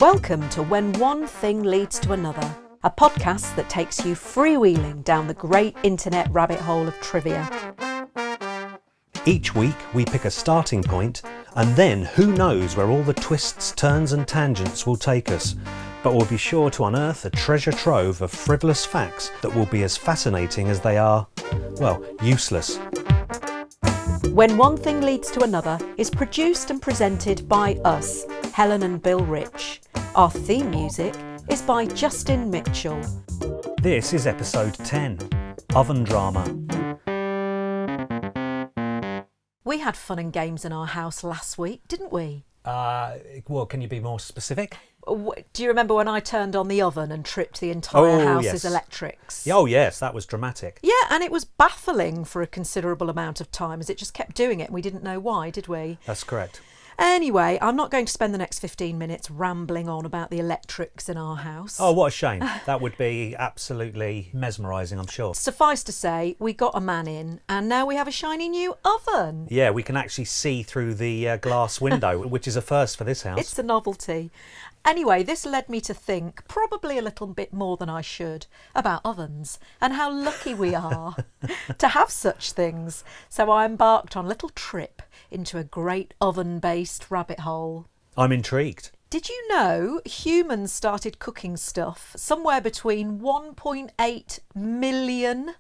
Welcome to When One Thing Leads to Another, a podcast that takes you freewheeling down the great internet rabbit hole of trivia. Each week we pick a starting point, and then who knows where all the twists, turns and tangents will take us. But we'll be sure to unearth a treasure trove of frivolous facts that will be as fascinating as they are, well, useless. When One Thing Leads to Another is produced and presented by us, Helen and Bill Rich. Our theme music is by Justin Mitchell. This is episode 10, Oven Drama. We had fun and games in our house last week, didn't we? Well, can you be more specific? Do you remember when I turned on the oven and tripped the entire house's yes. electrics? Oh yes, that was dramatic. Yeah, and it was baffling for a considerable amount of time as it just kept doing it and we didn't know why, did we? That's correct. Anyway, I'm not going to spend the next 15 minutes rambling on about the electrics in our house. Oh, what a shame. That would be absolutely mesmerising, I'm sure. Suffice to say, we got a man in and now we have a shiny new oven. Yeah, we can actually see through the glass window, which is a first for this house. It's a novelty. Anyway, this led me to think, probably a little bit more than I should, about ovens and how lucky we are to have such things. So I embarked on a little trip into a great oven-based rabbit hole. I'm intrigued. Did you know humans started cooking stuff somewhere between 1.8 million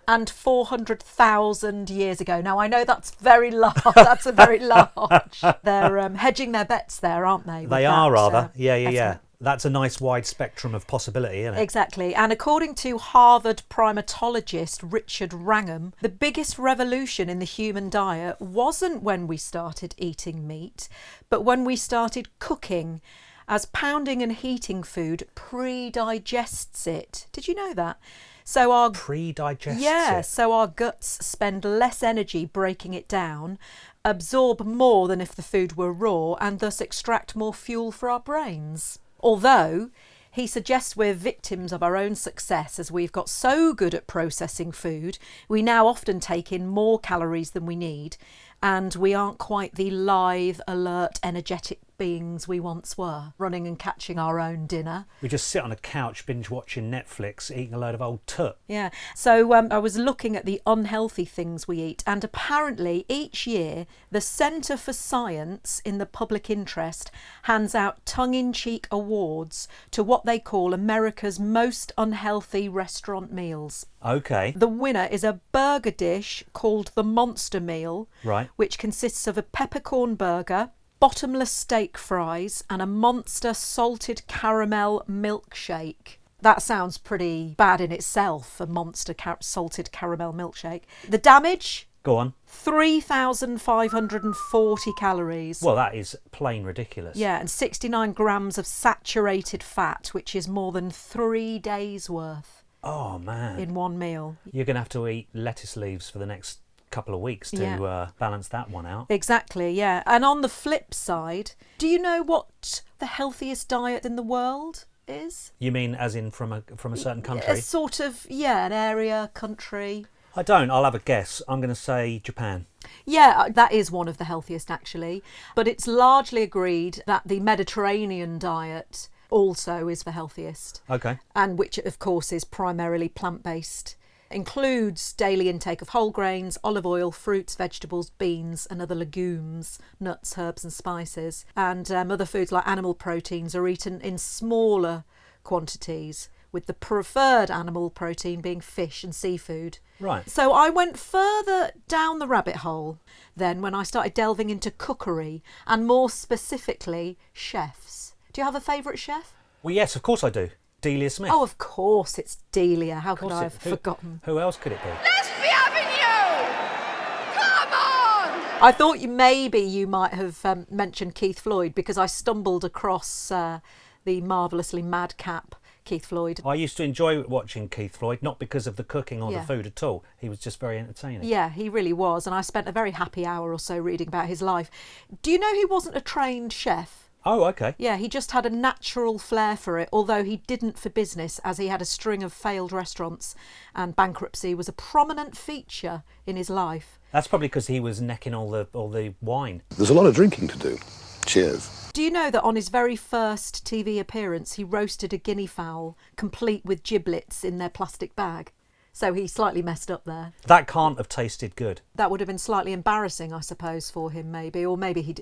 and 400,000 years ago? Now, I know that's very large. That's a very large. They're hedging their bets there, aren't they? They are rather. Yeah. That's a nice wide spectrum of possibility, isn't it? Exactly. And according to Harvard primatologist Richard Wrangham, the biggest revolution in the human diet wasn't when we started eating meat, but when we started cooking, as pounding and heating food pre-digests it. Did you know that? So our pre-digests Yeah, it. so our guts spend less energy breaking it down, absorb more than if the food were raw, and thus extract more fuel for our brains. Although he suggests we're victims of our own success as we've got so good at processing food, we now often take in more calories than we need, and we aren't quite the live, alert, energetic beings we once were, running and catching our own dinner. We just sit on a couch binge watching Netflix, eating a load of old tut. Yeah, so I was looking at the unhealthy things we eat, and apparently each year the Centre for Science in the Public Interest hands out tongue-in-cheek awards to what they call America's most unhealthy restaurant meals. Okay. The winner is a burger dish called the Monster Meal, Right. which consists of a peppercorn burger, bottomless steak fries and a monster salted caramel milkshake. That sounds pretty bad in itself, a monster salted caramel milkshake. The damage? Go on. 3,540 calories. Well, that is plain ridiculous. Yeah, and 69 grams of saturated fat, which is more than 3 days' worth. Oh, man. In one meal. You're going to have to eat lettuce leaves for the next couple of weeks to balance that one out. Exactly, yeah. And on the flip side, do you know what the healthiest diet in the world is? You mean as in from a certain country? A sort of, an area, country. I don't. I'll have a guess. I'm going to say Japan. Yeah, that is one of the healthiest actually. But it's largely agreed that the Mediterranean diet also is the healthiest. Okay. And which, of course, is primarily plant-based. Includes daily intake of whole grains, olive oil, fruits, vegetables, beans and other legumes, nuts, herbs and spices. And other foods like animal proteins are eaten in smaller quantities, with the preferred animal protein being fish and seafood. Right. So I went further down the rabbit hole then when I started delving into cookery and more specifically chefs. Do you have a favourite chef? Well, yes, of course I do. Delia Smith. Oh, of course, it's Delia. How could I have forgotten? Who else could it be? Leslie Avenue! Come on! I thought you might have mentioned Keith Floyd because I stumbled across the marvellously madcap Keith Floyd. I used to enjoy watching Keith Floyd, not because of the cooking or Yeah. the food at all. He was just very entertaining. Yeah, he really was, and I spent a very happy hour or so reading about his life. Do you know he wasn't a trained chef? Oh, okay. Yeah, he just had a natural flair for it, although he didn't for business, as he had a string of failed restaurants and bankruptcy was a prominent feature in his life. That's probably because he was necking all the wine. There's a lot of drinking to do. Cheers. Do you know that on his very first TV appearance, he roasted a guinea fowl complete with giblets in their plastic bag? So he slightly messed up there. That can't have tasted good. That would have been slightly embarrassing, I suppose, for him, maybe. Or maybe he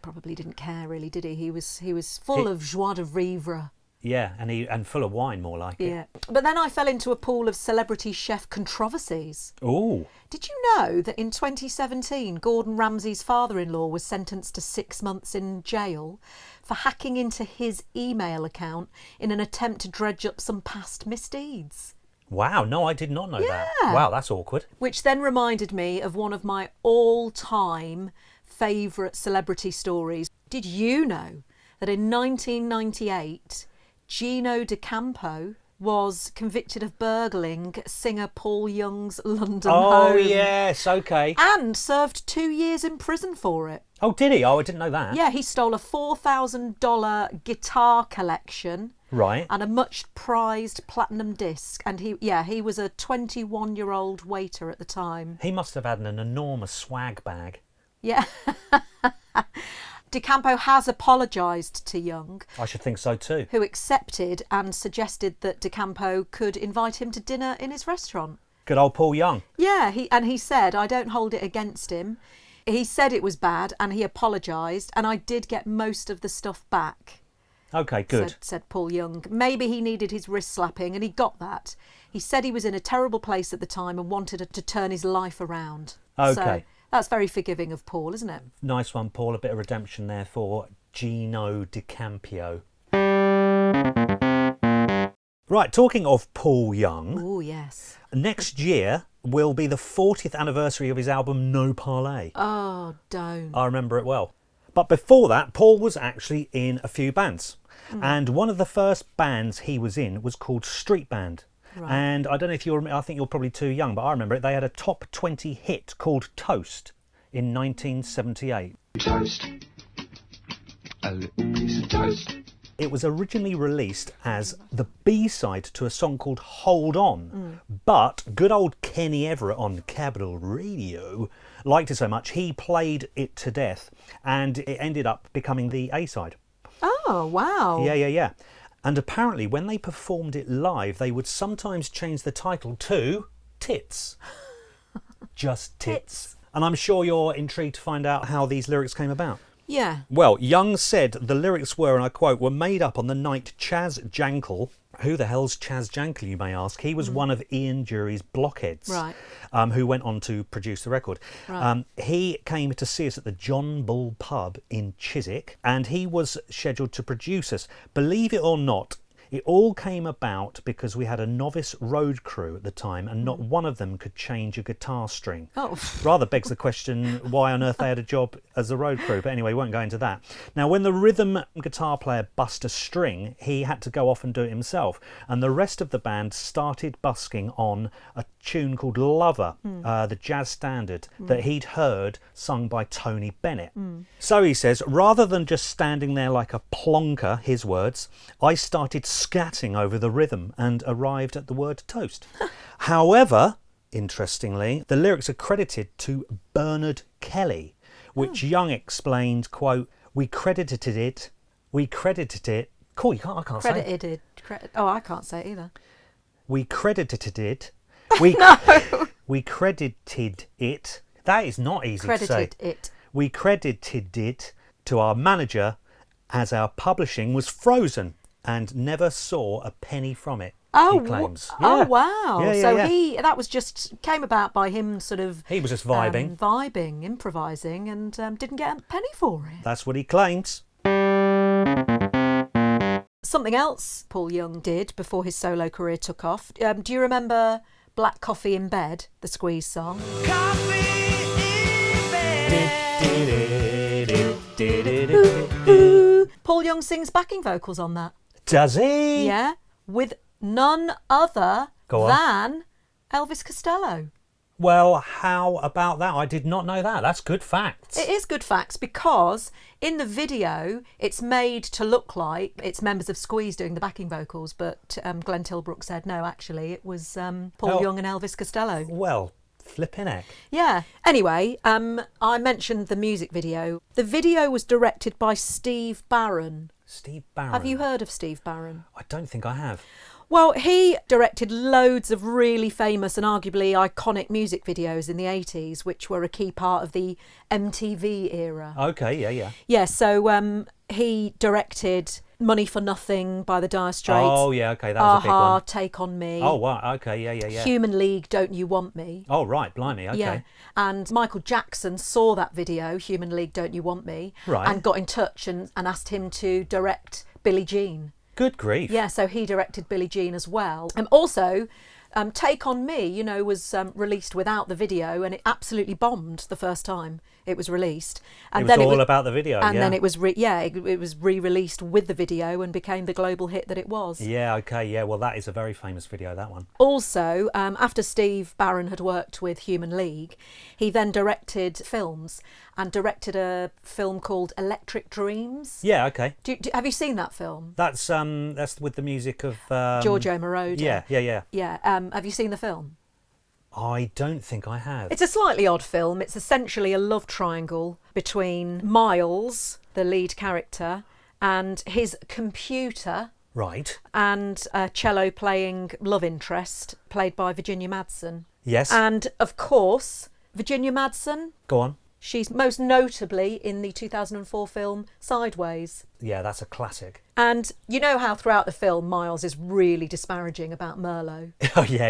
probably didn't care, really, did he? He was full of joie de vivre. Yeah, and full of wine, more like it. Yeah. But then I fell into a pool of celebrity chef controversies. Ooh. Did you know that in 2017, Gordon Ramsay's father-in-law was sentenced to 6 months in jail for hacking into his email account in an attempt to dredge up some past misdeeds? Wow, no, I did not know that. Wow, that's awkward. Which then reminded me of one of my all-time favourite celebrity stories. Did you know that in 1998, Gino D'Acampo was convicted of burgling singer Paul Young's London home? Oh, yes, okay. And served 2 years in prison for it. Oh, did he? Oh, I didn't know that. Yeah, he stole a $4,000 guitar collection. Right. And a much prized platinum disc. And he was a 21-year-old waiter at the time. He must have had an enormous swag bag. Yeah. D'Acampo has apologised to Young. I should think so too. Who accepted and suggested that D'Acampo could invite him to dinner in his restaurant. Good old Paul Young. Yeah, he said, I don't hold it against him. He said it was bad and he apologised, and I did get most of the stuff back. Okay, good. Said Paul Young. Maybe he needed his wrist slapping, and he got that. He said he was in a terrible place at the time and wanted to turn his life around. Okay. So that's very forgiving of Paul, isn't it? Nice one, Paul. A bit of redemption there for Gino D'Acampo. Right, talking of Paul Young. Oh, yes. Next year will be the 40th anniversary of his album No Parley. Oh, don't. I remember it well. But before that, Paul was actually in a few bands. And one of the first bands he was in was called Street Band. Right. And I don't know if you remember, I think you're probably too young, but I remember it. They had a top 20 hit called Toast in 1978. Toast. A little piece of toast. It was originally released as the B-side to a song called Hold On. But good old Kenny Everett on Capital Radio liked it so much, he played it to death, and it ended up becoming the A-side. Oh, wow. Yeah. And apparently when they performed it live, they would sometimes change the title to Tits. Just Tits. And I'm sure you're intrigued to find out how these lyrics came about. Yeah. Well, Young said the lyrics were, and I quote, were made up on the night Chaz Jankel, who the hell's Chaz Jankel, you may ask? He was one of Ian Dury's blockheads, right. Who went on to produce the record. Right. He came to see us at the John Bull pub in Chiswick, and he was scheduled to produce us. Believe it or not, it all came about because we had a novice road crew at the time, and not one of them could change a guitar string. Oh. Rather begs the question why on earth they had a job as a road crew. But anyway, we won't go into that. Now, when the rhythm guitar player bust a string, he had to go off and do it himself. And the rest of the band started busking on a tune called Lover, the jazz standard that he'd heard sung by Tony Bennett. So he says, rather than just standing there like a plonker, his words, I started scatting over the rhythm and arrived at the word toast. However, interestingly, the lyrics are credited to Bernard Kelly, which Young explained, quote, we credited it. Cool, I can't say it. I can't say it either. We credited it. We credited it. That is not easy to say. Credited it. We credited it to our manager as our publishing was frozen and never saw a penny from it. Oh, he claims. Oh, wow. Yeah. That was just came about by him sort of... He was just vibing. Improvising, and didn't get a penny for it. That's what he claims. Something else Paul Young did before his solo career took off. Do you remember Black Coffee in Bed, the Squeeze song? Paul Young sings backing vocals on that. Does he? Yeah, with none other than Elvis Costello. Well, how about that? I did not know that. That's good facts. It is good facts because in the video it's made to look like it's members of Squeeze doing the backing vocals, but Glenn Tilbrook said no, actually it was Paul Young and Elvis Costello. Well, Flipping heck. Yeah. Anyway, I mentioned the music video. The video was directed by Steve Barron. Steve Barron. Have you heard of Steve Barron? I don't think I have. Well, he directed loads of really famous and arguably iconic music videos in the 80s, which were a key part of the MTV era. Okay, yeah. Yeah, so he directed Money for Nothing by the Dire Straits. Oh, yeah, okay, that was a big Aha, one. Take On Me. Oh, wow, okay, yeah. Human League, Don't You Want Me. Oh, right, blimey, okay. Yeah, and Michael Jackson saw that video, Human League, Don't You Want Me, Right. and got in touch and asked him to direct Billie Jean. Good grief. Yeah, so he directed Billie Jean as well. Also, Take On Me, was released without the video, and it absolutely bombed the first time it was released. And it was all about the video, and yeah. then it was it was re-released with the video and became the global hit that it was. Yeah, okay, yeah. Well, that is a very famous video, that one. Also, after Steve Barron had worked with Human League, he then directed films and directed a film called Electric Dreams. Yeah, okay. Have you seen that film? That's with the music of Giorgio Moroder. Yeah. Yeah. Have you seen the film? I don't think I have. It's a slightly odd film. It's essentially a love triangle between Miles, the lead character, and his computer, Right. and a cello playing love interest played by Virginia Madsen. Yes. And of course, Virginia Madsen, Go on. she's most notably in the 2004 film Sideways. Yeah, that's a classic. And you know how throughout the film Miles is really disparaging about Merlot. Oh, yeah.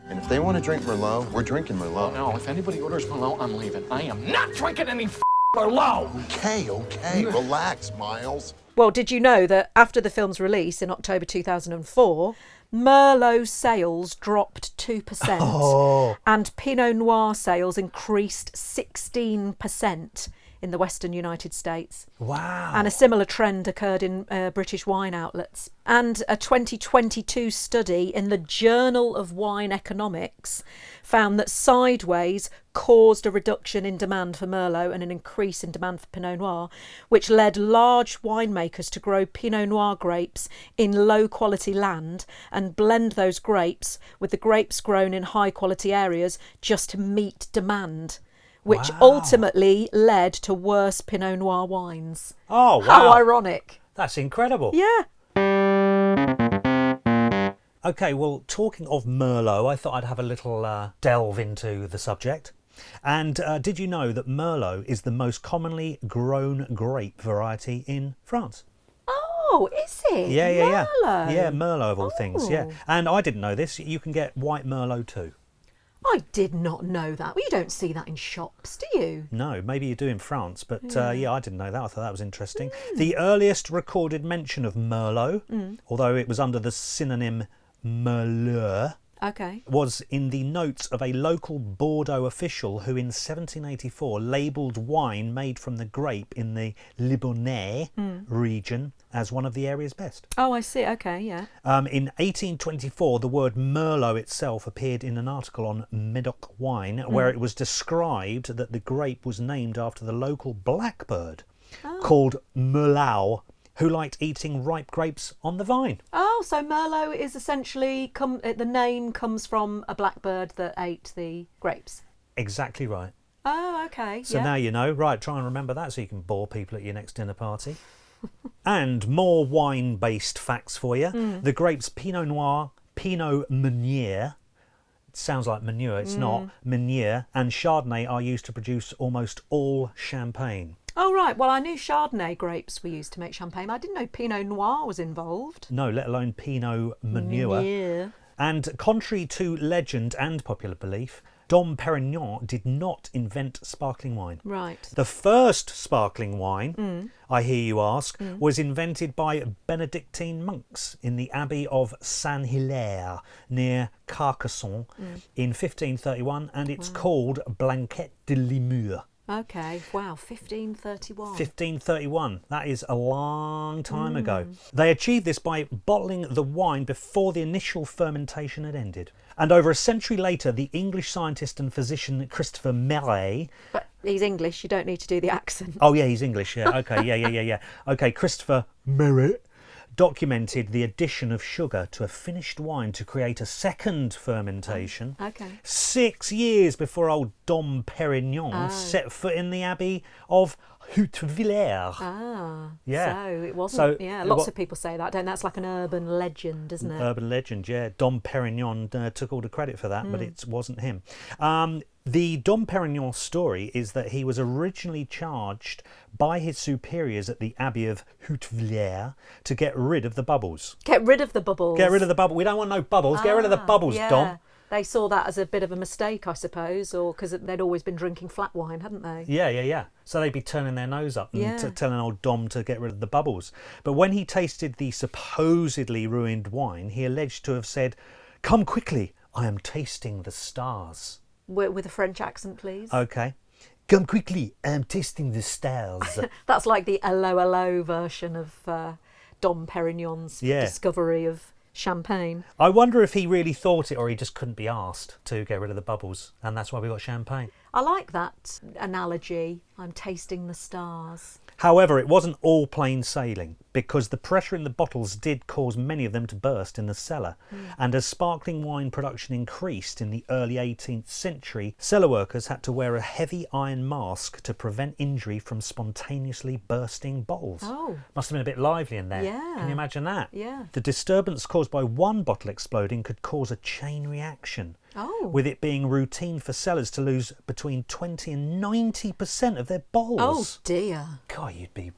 And if they want to drink Merlot, we're drinking Merlot. No, if anybody orders Merlot, I'm leaving. I am not drinking any Merlot. Okay, relax, Miles. Well, did you know that after the film's release in October 2004, Merlot sales dropped 2% Oh. and Pinot Noir sales increased 16% in the Western United States? Wow. And a similar trend occurred in British wine outlets. And a 2022 study in the Journal of Wine Economics found that Sideways caused a reduction in demand for Merlot and an increase in demand for Pinot Noir, which led large winemakers to grow Pinot Noir grapes in low-quality land and blend those grapes with the grapes grown in high-quality areas just to meet demand, which Wow. ultimately led to worse Pinot Noir wines. Oh, wow. How ironic. That's incredible. Yeah. Okay, well, talking of Merlot, I thought I'd have a little delve into the subject. And did you know that Merlot is the most commonly grown grape variety in France? Oh, is it? Yeah. Merlot? Yeah, Merlot of all things, yeah. Oh. And I didn't know this. You can get white Merlot too. I did not know that. Well, you don't see that in shops, do you? No, maybe you do in France, but yeah, I didn't know that. I thought that was interesting. The earliest recorded mention of Merlot, although it was under the synonym Merleur, Okay. was in the notes of a local Bordeaux official who in 1784 labelled wine made from the grape in the Libonnais region as one of the area's best. Oh, I see. Okay, yeah. In 1824, the word Merlot itself appeared in an article on Medoc wine where it was described that the grape was named after the local blackbird called Merlau, who liked eating ripe grapes on the vine. Oh, so Merlot is essentially, the name comes from a blackbird that ate the grapes. Exactly right. Oh, okay. So yeah. now you know. Right, try and remember that so you can bore people at your next dinner party. And more wine-based facts for you. The grapes Pinot Noir, Pinot Meunier, it sounds like manure, it's not, Meunier, and Chardonnay are used to produce almost all champagne. Oh, right. Well, I knew Chardonnay grapes were used to make champagne, but I didn't know Pinot Noir was involved. No, let alone Pinot Meunier. Yeah. And contrary to legend and popular belief, Dom Perignon did not invent sparkling wine. Right. The first sparkling wine, I hear you ask, was invented by Benedictine monks in the Abbey of Saint-Hilaire near Carcassonne in 1531, and it's called Blanquette de Limur. Okay. Wow. 1531. 1531. That is a long time ago. They achieved this by bottling the wine before the initial fermentation had ended. And over a century later, the English scientist and physician Christopher Meret... But he's English. You don't need to do the accent. Oh, yeah, he's English, yeah. Okay, yeah. Okay, Christopher Meret documented the addition of sugar to a finished wine to create a second fermentation. Okay. 6 years before old Dom Perignon set foot in the Abbey of Hautevillers. Ah, Yeah. So it wasn't. So yeah, it lots of people say that. Don't that's like an urban legend, isn't it? Urban legend, yeah. Dom Perignon took all the credit for that, but it wasn't him. The Dom Perignon story is that he was originally charged by his superiors at the Abbey of Hautevillers to get rid of the bubbles. Get rid of the bubbles. Get rid of the bubble. We don't want no bubbles. Get rid of the bubbles, yeah. Dom. They saw that as a bit of a mistake, I suppose, or because they'd always been drinking flat wine, hadn't they? Yeah. So they'd be turning their nose up and Yeah. telling old Dom to get rid of the bubbles. But when he tasted the supposedly ruined wine, he alleged to have said, "Come quickly, I am tasting the stars." With a French accent, please. Okay. "Come quickly, I am tasting the stars." That's like the hello version of Dom Perignon's discovery of champagne. I wonder if he really thought it or he just couldn't be asked to get rid of the bubbles, and that's why we got champagne. I like that analogy. I'm tasting the stars. However, it wasn't all plain sailing, because the pressure in the bottles did cause many of them to burst in the cellar. And as sparkling wine production increased in the early 18th century, cellar workers had to wear a heavy iron mask to prevent injury from spontaneously bursting bottles. Oh. Must have been a bit lively in there. Yeah. Can you imagine that? Yeah. The disturbance caused by one bottle exploding could cause a chain reaction. Oh. With it being routine for cellars to lose between 20 and 90% of their bottles. Oh dear. God, you'd be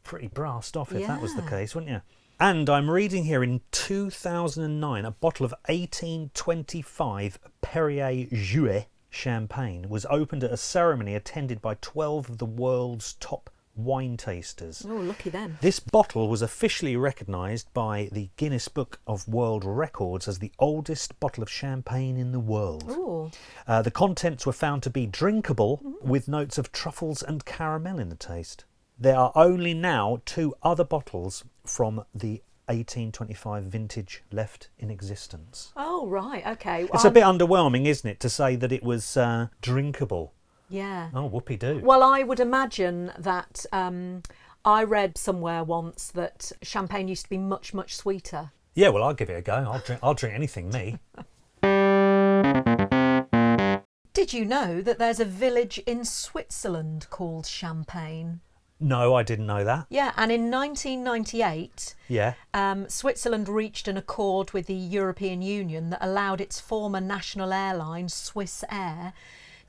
pretty brassed off if that was the Yeah. case, wouldn't you? And I'm reading here in 2009, a bottle of 1825 Perrier Jouet champagne was opened at a ceremony attended by 12 of the world's top wine tasters. Oh, lucky them. This bottle was officially recognised by the Guinness Book of World Records as the oldest bottle of champagne in the world. Oh. The contents were found to be drinkable with notes of truffles and caramel in the taste. There are only now 2 other bottles from the 1825 vintage left in existence. Oh, right. Okay. It's a bit underwhelming, isn't it, to say that it was drinkable? Yeah. Oh, whoopee-doo. Well, I would imagine that I read somewhere once that champagne used to be much, much sweeter. Yeah, well, I'll give it a go. I'll drink anything, me. Did you know that there's a village in Switzerland called Champagne? No, I didn't know that. Yeah, and in 1998, Yeah. Switzerland reached an accord with the European Union that allowed its former national airline, Swiss Air,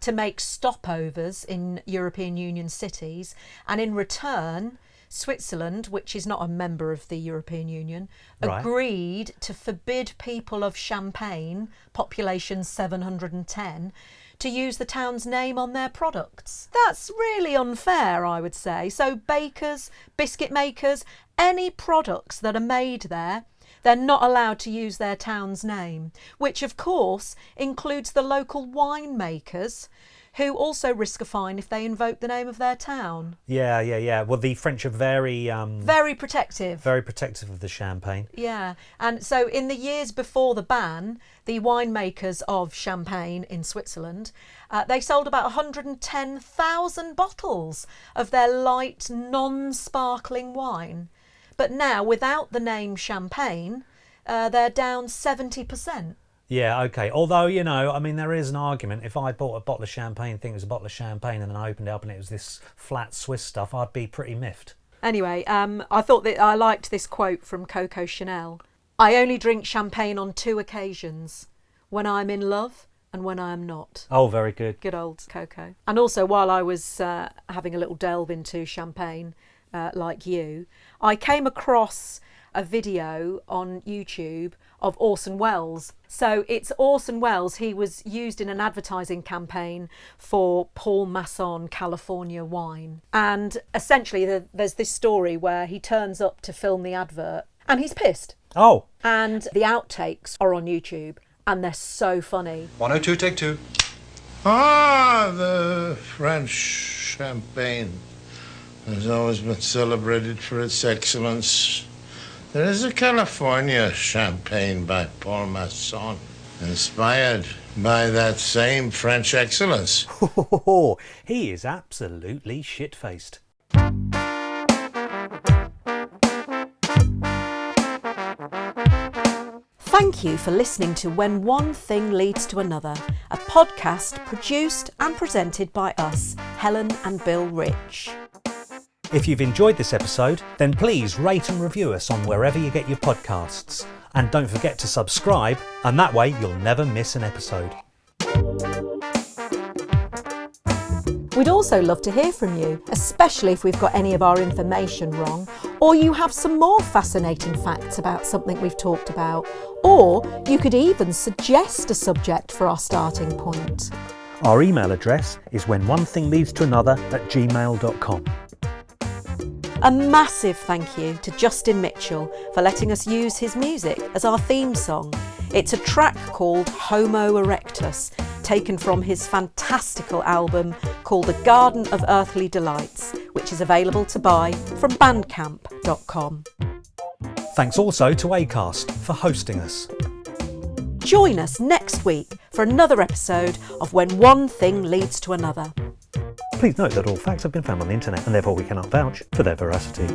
to make stopovers in European Union cities, and in return, Switzerland, which is not a member of the European Union, Right. agreed to forbid people of Champagne, population 710, to use the town's name on their products. That's really unfair, I would say. So bakers, biscuit makers, any products that are made there, they're not allowed to use their town's name, which of course includes the local winemakers, who also risk a fine if they invoke the name of their town. Yeah. Well, the French are very protective. very protective of the champagne. Yeah, and so in the years before the ban, the winemakers of Champagne in Switzerland, they sold about 110,000 bottles of their light, non-sparkling wine. But now, without the name Champagne, they're down 70%. Yeah, okay. Although, you know, I mean, there is an argument. If I bought a bottle of champagne, think it was a bottle of champagne, and then I opened it up and it was this flat Swiss stuff, I'd be pretty miffed. Anyway, I thought that I liked this quote from Coco Chanel. I only drink champagne on 2 occasions, when I'm in love and when I am not. Oh, very good. Good old Coco. And also, while I was having a little delve into champagne, like you, I came across a video on YouTube of Orson Welles. So it's Orson Welles. He was used in an advertising campaign for Paul Masson California wine. And essentially there's this story where he turns up to film the advert and he's pissed. Oh. And the outtakes are on YouTube and they're so funny. 102, take 2. Ah, the French champagne has always been celebrated for its excellence. There is a California champagne by Paul Masson, inspired by that same French excellence. He is absolutely shit-faced. Thank you for listening to When One Thing Leads to Another, a podcast produced and presented by us, Helen and Bill Rich. If you've enjoyed this episode, then please rate and review us on wherever you get your podcasts. And don't forget to subscribe, and that way you'll never miss an episode. We'd also love to hear from you, especially if we've got any of our information wrong, or you have some more fascinating facts about something we've talked about, or you could even suggest a subject for our starting point. Our email address is whenonethingleadstoanother@gmail.com. A massive thank you to Justin Mitchell for letting us use his music as our theme song. It's a track called Homo Erectus, taken from his fantastical album called The Garden of Earthly Delights, which is available to buy from bandcamp.com. Thanks also to Acast for hosting us. Join us next week for another episode of When One Thing Leads to Another. Please note that all facts have been found on the internet and therefore we cannot vouch for their veracity.